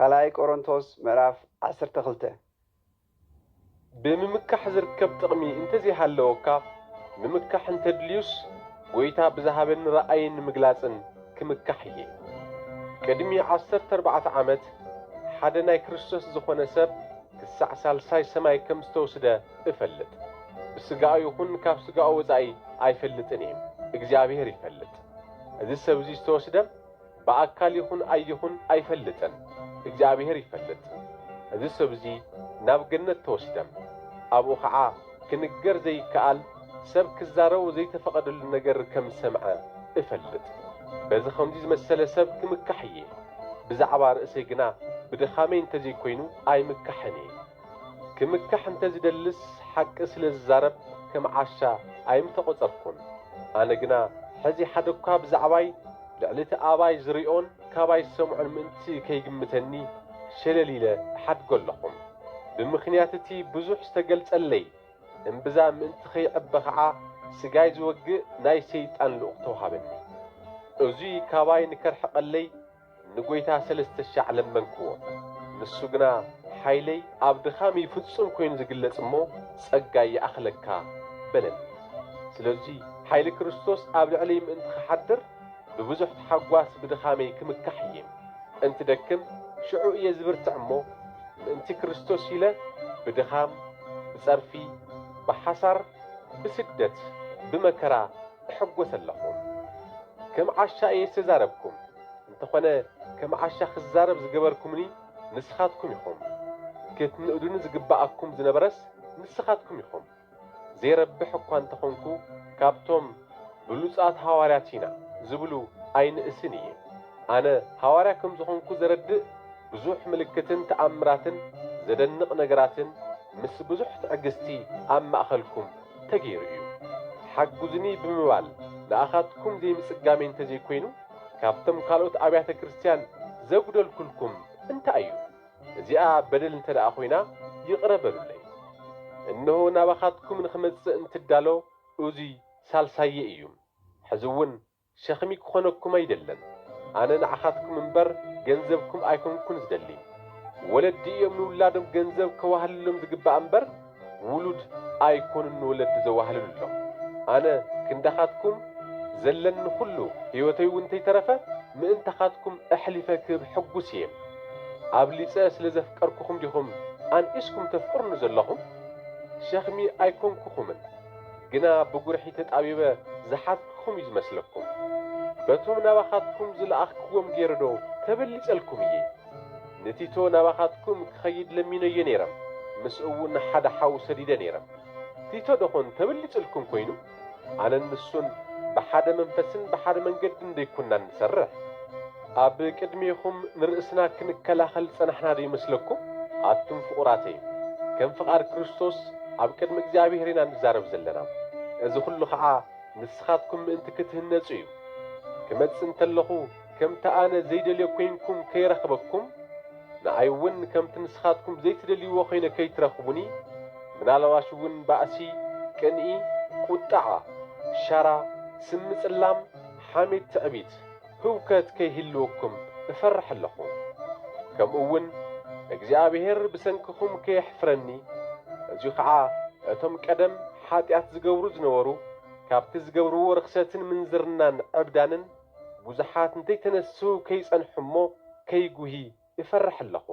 ካልኣይ ቆሮንቶስ ምዕራፍ 12 ብምምካሕ ዝርከብ ጥቕሚ እንተዘይሃለወካ ምምካሕ እንተድልዩስ ጎይታ ብዝሃበኒ ረኣይን ንምግላጽን ክምካሕ እየ። ቅድሚ 14 ዓመት ሓደ ናይ ክርስቶስ ዝኾነ ሰብ ክሳዕ ሳልሳይ ሰማይ ከም ዝተወስደ እፈልጥ። ብስጋኡ ይኹን ካብ ስጋኡ ወጻኢ ኣይፈልጥን እየ፣ እግዚኣብሔር ይፈልጥ። እዚ ሰብ እዚ ዝተወስደ ብኣካል ይኹን ኣይኹን ኣይፈልጥን፣ እግዚኣብሔር ይፈልጥ። እዚ ሰብ እዚ ናብ ገነት ተወስደ፣ ኣብኡ ከዓ ክንገር ዘይከኣል ሰብ ክዛረቡ ዘይተፈቐደሉ ነገር ከም ሰምዐ እፈልጥ። በዚ ከምዚ ዝመሰለ ሰብ ክምካሕ እየ። ብዛዕባ ርእሰይ ግና ብድኻመይ እንተዘይኮይኑ ኣይምካሕን እየ። ክምካሕ እንተዝደልስ ሓቂ ስለ ዝዛረብ ከም ዓሻ ኣይምተቖጸርኩን። ኣነ ግና ሕዚ ሓደ እኳ ብዛዕባይ ልዕሊ እቲ ኣባይ ዝሪኦን ካባይ ዝሰምዖን ምእንቲ ከይግምተኒ ሸለሊለ እሓድጎ ኣለኹም። ብምኽንያት እቲ ብዙሕ ዝተገልጸለይ እምብዛ ምእንቲ ኸይዕበ ከዓ ስጋይ ዝወግእ ናይ ሰይጣን ልኡኽ ተዋሃበኒ። እዙይ ካባይ ንከርሕቐለይ ንጐይታ 3,000 ለመንክዎ። ንሱ ግና ሓይለይ ኣብ ድኻመይ ፍጹም ኮይኑ ዝግለጽ እሞ ጸጋ ይኣኽለካ በለኒ። ስለዙይ ሓይሊ ክርስቶስ ኣብ ልዕለይ ምእንቲ ክሓድር ብብዙሕ ተሓጓስ ብድኻመይ ክምካሕ እየ። እንትደክም ሽዑ እየ ዝብርትዕ እሞ ምእንቲ ክርስቶስ ኢለ ብድኻም፣ ብጸርፊ፣ ብሓሳር፣ ብስደት፣ ብመከራ እሕጐስ ኣለኹ። ከም ዓሻ እየ ዝተዛረብኩም። እንተኾነ ከም ዓሻ ክዛረብ ዝገበርኩምኒ ንስኻትኩም ኢኹም። ክትንእዱኒ ዝግባኣኩም ዝነበረስ ንስኻትኩም ኢኹም። ዘይረብሕ እኳ እንተኾንኩ ካብቶም ብሉጻት ሃዋርያት ኢና ዝብሉ ኣይንእስን እየ። ኣነ ሃዋርያ ከም ዝኾንኩ ዘረድእ ብዙሕ ምልክትን ተኣምራትን ዘደንቕ ነገራትን ምስ ብዙሕ ትዕግስቲ ኣብ ማእኸልኩም ተገይሩ እዩ። ሓጉዝኒ ብምባል ንኣኻትኩም ዘይምጽጋመይ እንተዘይኮይኑ ካብቶም ካልኦት ኣብያተ ክርስቲያን ዘጉደልኩልኩም እንታይ እዩ? እዚኣ በደል እንተ ደኣ ኾይና ይቕረበሉለይ። እነሆ ናባኻትኩም ንኽመጽእ እንትዳሎ እዙይ ሳልሳየ እዩ። ሕዚ እውን ሸኽሚ ክኾነኩም ኣይደለን። ኣነ ንዓኻትኩም እምበር ገንዘብኩም ኣይኮንኩን ዝደሊ። ወለዲ እዮም ንውላዶም ገንዘብ ከዋህልሎም ዝግባእ እምበር ውሉድ ኣይኮኑን ንወለዲ ዘዋህልሉሎም። ኣነ ክንዳኻትኩም ዘለኒ ኩሉ ሕይወተይ እውን እንተይተረፈ ምእንታኻትኩም ኣሕሊፈ ክህብ ሕጉስ እየ። ኣብ ሊፀ ስለ ዘፍቀርኩኹም ዲኹም ኣንኢስኩም ተፍቅርኑ ዘለኹም? ሸኽሚ ኣይኮንኩኹምን፣ ግና ብጉርሒ ተጣቢበ ዝሓትኩኹም እዩ ዝመስለኩም። በቶም ናባኻትኩም ዝለኣኽክዎም ገይረዶ ተበሊጸልኩም እየ። ንቲቶ ናባኻትኩም ክኸይድ ለሚነዮ ነይረም፣ ምስኡ እውን ሓደ ሓው ሰዲደ ነይረም። ቲቶ ደኾን ተበሊጸልኩም ኮይኑ ኣነ ንሱን ብሓደ መንፈስን ብሓደ መንገድን እንደይኩና ንሰርሕ። ኣብ ቅድሚኹም ንርእስና ክንከላኸል ጸናሕና ዶ ይመስለኩም? ኣቱም ፍቑራተይ ከም ፍቓድ ክርስቶስ ኣብ ቅድሚ እግዚኣብሔር ኢና ንዛረብ ዘለና። እዚ ኩሉ ከዓ ንስኻትኩም ምእንቲ ክትህነጹ እዩ። ክመጽእ እንተለኹ ከምቲ ኣነ ዘይደልዮ ኮይንኩም ከይረኽበኩም፣ ንኣይ እውን ከምቲ ንስኻትኩም ዘይትደልይዎ ኾይነ ከይትረኽቡኒ፣ ምናልባሽ እውን ባእሲ፣ ቅንኢ፣ ቁጣዓ፣ ሻራ፣ ስምጽላም፣ ሓሜት፣ ትዕቢት፣ ህውከት ከይህልወኩም እፈርሕ ኣለኹ። ከምኡ እውን እግዚኣብሔር ብሰንኪኹም ከየሕፍረኒ፣ እዚኡ ከዓ እቶም ቀደም ኃጢአት ዝገብሩ ዝነበሩ ካብቲ ዝገብርዎ ርክሰትን ምንዝርናን ዕብዳንን ብዙሓት እንተይተነስኡ ከይጸንሑ እሞ ከይጉሂ እፈርሕ ኣለኹ።